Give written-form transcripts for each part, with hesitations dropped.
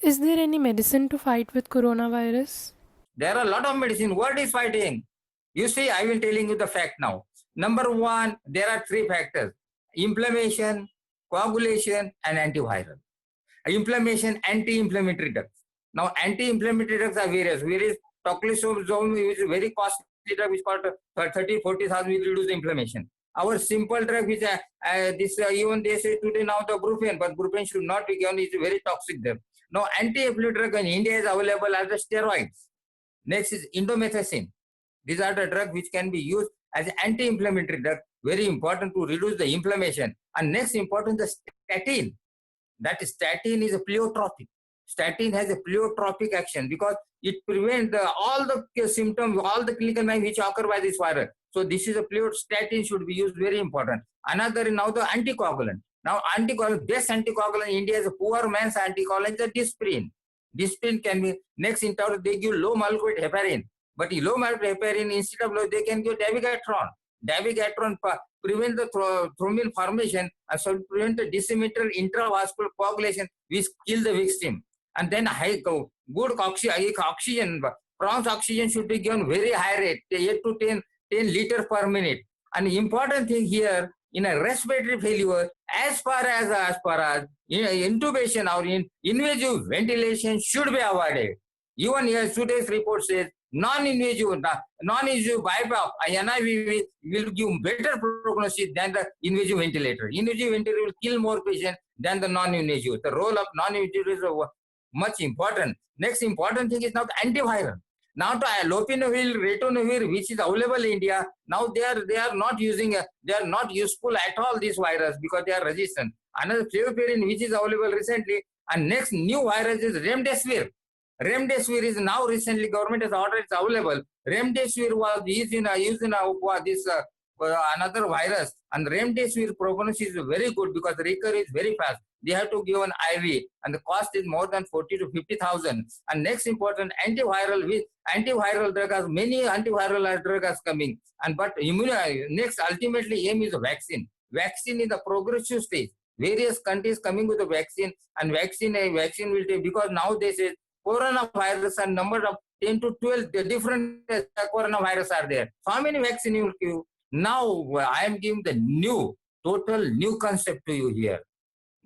Is there any medicine to fight with coronavirus? There are a lot of medicine. What is fighting? You see, I will telling you the fact now. Number one, there are three factors: inflammation, coagulation, and antiviral. Inflammation, anti-inflammatory drugs. Now, anti-inflammatory drugs are various. Various tocilizumab is a very costly drug, which cost 30, 40,000, will reduce the inflammation. Our simple drug, which even they say today now the brufen, but brufen should not be given. It's a very toxic drug. Now, anti-inflammatory drug in India is available as the steroids. Next is indomethacin. These are the drugs which can be used as an anti-inflammatory drug, very important to reduce the inflammation. And next important, the statin. That statin is a pleiotropic. Statin has a pleiotropic action because it prevents all the symptoms, all the clinical signs which occur by this virus. So this is a statin should be used, very important. Another is now the anticoagulant. Now anticoagulant, best anticoagulant in India is a poor man's anticoagulant, the Disprin. Disprin can be next in town, they give low molecular heparin. But low molecular heparin, instead of low, they can give dabigatran. Dabigatran prevent the thrombin formation and so prevent the disseminated intravascular coagulation which kill the victim. And then good oxygen, bronze oxygen should be given very high rate, 8 to 10 liters per minute. And the important thing here, in a respiratory failure, as far as intubation or invasive ventilation should be avoided. Even here, today's report says non-invasive bypass, NIV will give better prognosis than the invasive ventilator. Invasive ventilator will kill more patients than the non-invasive. The role of non-invasive is much important. Next important thing is now the antiviral. Now to lopinavir, ritonavir, which is available in India, now they are not using, they are not useful at all, this virus, because they are resistant. Another fluopirin, which is available recently, and next new virus is remdesivir. Remdesivir is now recently government has ordered, it's available. Remdesivir was used in another virus, and remdesivir prognosis is very good because the recovery is very fast. They have to give an IV, and the cost is more than 40 to 50,000. And next important, antiviral drugs, many antiviral drugs coming. And but next ultimately aim is a vaccine. Vaccine in the progressive stage. Various countries coming with a vaccine, and vaccine will take, because now they say coronavirus and number of 10 to 12 different coronavirus are there. So how many vaccine you will give? Now I am giving the total new concept to you here.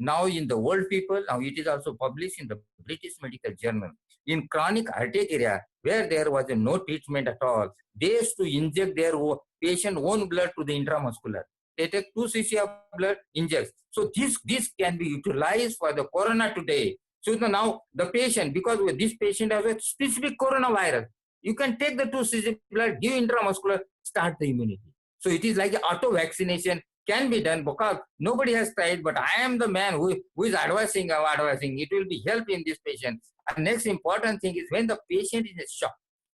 Now in the world people, now it is also published in the British Medical Journal. In chronic urticaria, where there was no treatment at all, they used to inject their patient own blood to the intramuscular. They take 2 cc of blood, inject. So this can be utilized for the corona today. So now the patient, because this patient has a specific coronavirus, you can take the 2 cc blood, give intramuscular, start the immunity. So it is like auto vaccination can be done, because nobody has tried, but I am the man who is advising. It will be help in this patient. And next important thing is when the patient is in shock.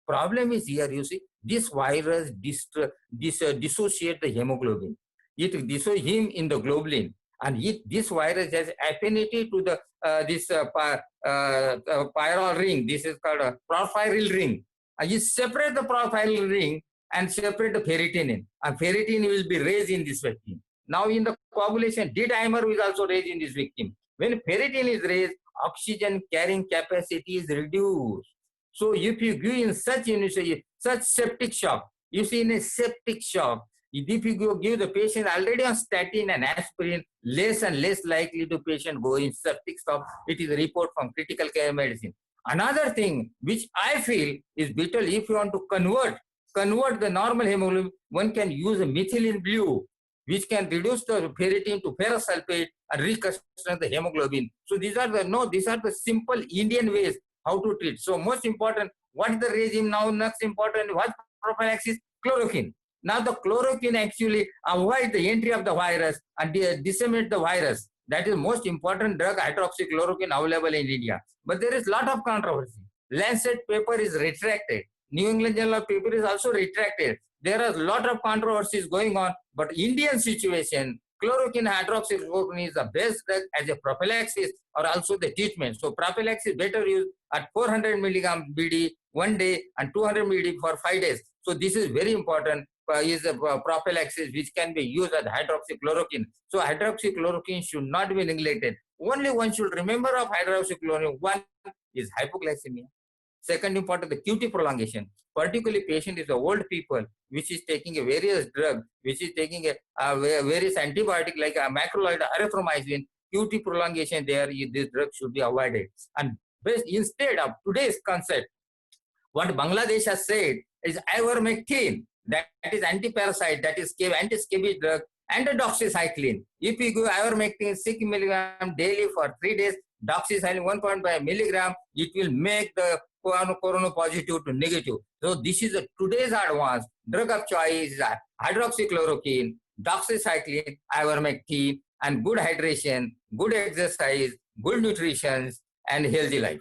Problem is here, you see, this virus dissociate the hemoglobin. It dissociates him in the globulin, and this virus has affinity to the pyrrole ring. This is called a porphyryl ring. You separate the porphyryl ring and separate the ferritin, and ferritin will be raised in this victim. Now in the coagulation, D-dimer is also raised in this victim. When ferritin is raised, oxygen carrying capacity is reduced. So if you give in such septic shock, you see in a septic shock, if you give the patient already on statin and aspirin, less and less likely to patient go in septic shock. It is a report from critical care medicine. Another thing which I feel is vital, if you want to convert the normal hemoglobin, one can use a methylene blue, which can reduce the ferritin to ferrous sulfate and reconstruct the hemoglobin. So these are the simple Indian ways how to treat. So most important, what is the regime now? Next important, what prophylaxis? Chloroquine. Now the chloroquine actually avoid the entry of the virus and disseminate the virus. That is most important drug, hydroxychloroquine, available in India. But there is lot of controversy. Lancet paper is retracted. New England Journal of Paper is also retracted. There are a lot of controversies going on, but Indian situation, chloroquine, hydroxychloroquine is the best drug as a prophylaxis or also the treatment. So prophylaxis better used at 400 milligram BD 1 day and 200 mg for 5 days. So this is very important. Is a prophylaxis which can be used as hydroxychloroquine. So hydroxychloroquine should not be neglected. Only one should remember of hydroxychloroquine. One is hypoglycemia. Second important, the QT prolongation. Particularly patient is the old people, which is taking a various drug, which is taking a various antibiotic like a macrolide erythromycin. QT prolongation there, this drug should be avoided. And instead of today's concept, what Bangladesh has said is ivermectin, that is anti-parasite, that is anti-scabies drug, and the doxycycline. If you give ivermectin 6 milligram daily for 3 days, doxycycline 1.5 milligram, it will make the corona positive to negative. So this is today's advance. Drug of choice is hydroxychloroquine, doxycycline, ivermectin, and good hydration, good exercise, good nutrition, and healthy life.